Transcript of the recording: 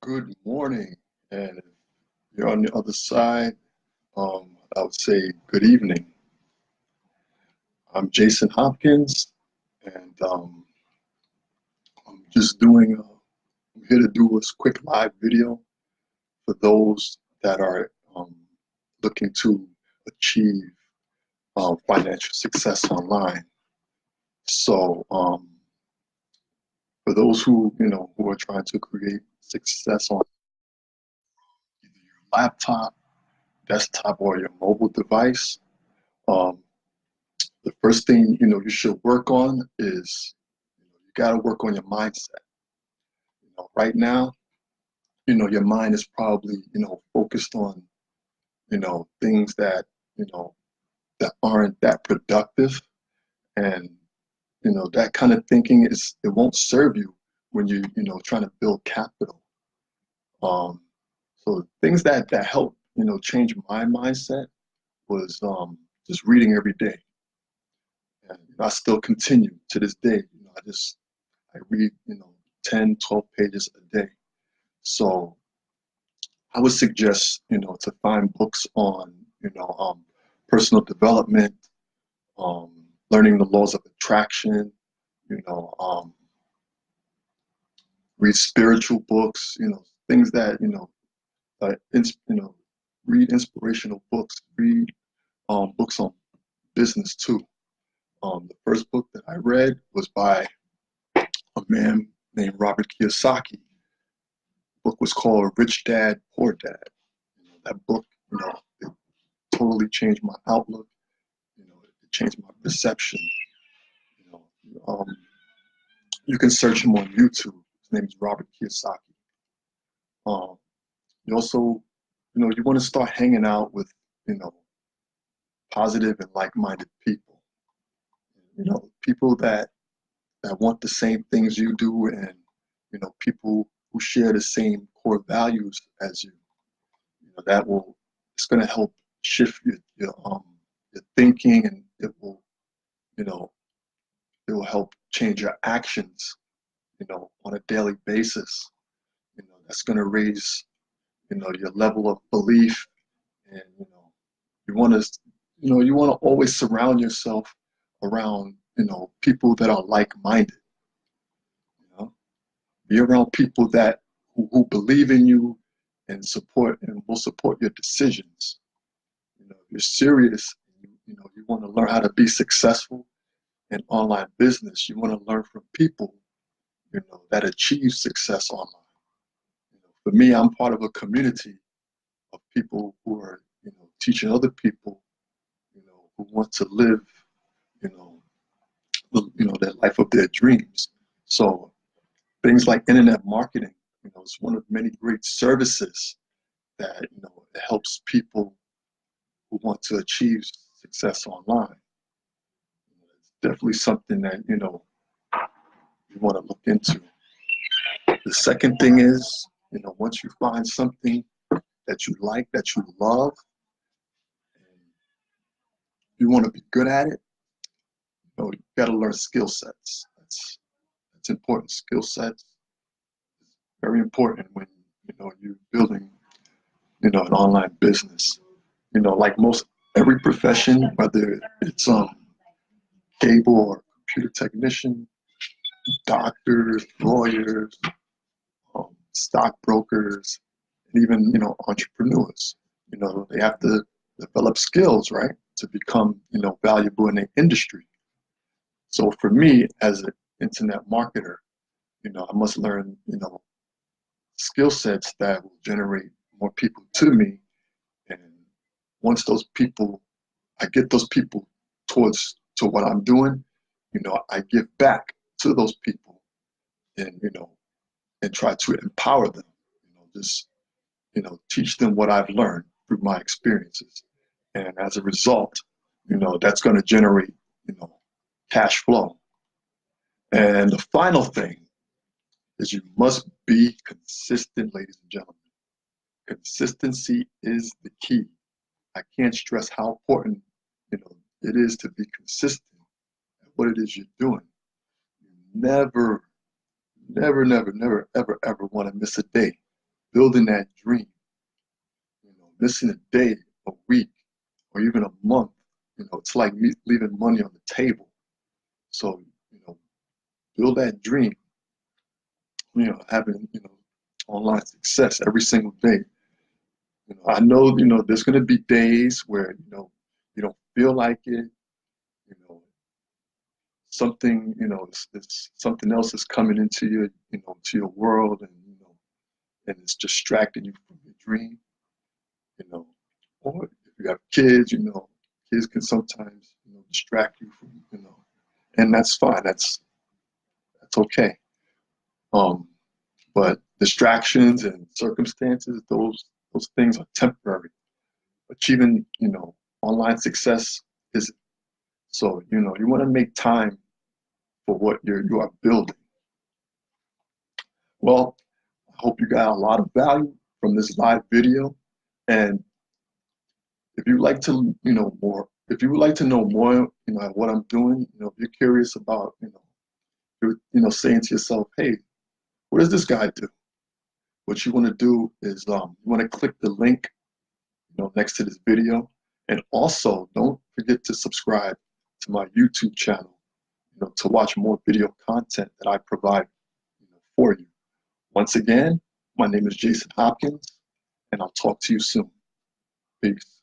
Good morning, and if you're on the other side, I would say good evening. I'm Jason Hopkins, and I'm just I'm here to do a quick live video for those that are looking to achieve financial success online. So, for those who are trying to create success on either your laptop, desktop, or your mobile device, um, the first thing you should work on is you got to work on your mindset. Right now, your mind is probably focused on things that you know that aren't that productive, and that kind of thinking it won't serve you when trying to build capital. Um, so things that helped change my mindset was just reading every day, and I still continue to this day. I read, 10, 12 pages a day. So I would suggest, to find books on, personal development, um, learning the laws of attraction, you know, um, read spiritual books, things that, read inspirational books, read books on business too. The first book that I read was by a man named Robert Kiyosaki. The book was called Rich Dad, Poor Dad. That book, it totally changed my outlook. It changed my perception. You know, um, you can search him on YouTube. His name is Robert Kiyosaki. Um, you also, you want to start hanging out with, you know, positive and like-minded people. People that want the same things you do, and people who share the same core values as you. That will it's going to help shift your thinking, and you know it will help change your actions on a daily basis. That's going to raise your level of belief, and you want to you want to always surround yourself around people that are like-minded. you know be around people who believe in you and will support your decisions. If you're serious, you want to learn how to be successful in online business. You want to learn from people that achieve success online. For me, I'm part of a community of people who are teaching other people who want to live you know that life of their dreams. So things like internet marketing, it's one of many great services that it helps people who want to achieve success online. It's definitely something that you want to look into. The second thing is, once you find something that you like, that you love, and you want to be good at it, you got to learn skill sets. That's important. Skill sets is very important when you're building an online business. Like most every profession, whether it's cable or computer technician, doctors, lawyers, stockbrokers, and even entrepreneurs. They have to develop skills, right, to become valuable in the industry. So for me, as an internet marketer, I must learn skill sets that will generate more people to me. And once those people, I get those people towards to what I'm doing, I give back to those people, and and try to empower them. Just teach them what I've learned through my experiences. And as a result, that's going to generate, cash flow. And the final thing is you must be consistent, ladies and gentlemen. Consistency is the key. I can't stress how important, it is to be consistent at what it is you're doing. You never, never, never, never, ever, ever want to miss a day. building that dream. Missing a day, a week, or even a month, it's like me leaving money on the table. So, build that dream, having, online success every single day. I know, there's going to be days where, you don't feel like it, you know, something, it's something else is coming into your, to your world, and it's distracting you from your dream, you know, or if you have kids, kids can sometimes, distract you from, and that's fine. That's okay. Um, but distractions and circumstances, those things are temporary. Achieving, online success is so, you want to make time for what you are building. Well, I hope you got a lot of value from this live video. And if you'd like to, more, if you would like to know more, what I'm doing, if you're curious about, you're, saying to yourself, hey, what does this guy do? What you want to do is you want to click the link, next to this video. And also don't forget to subscribe to my YouTube channel, to watch more video content that I provide, for you. Once again, my name is Jason Hopkins, and I'll talk to you soon. Peace.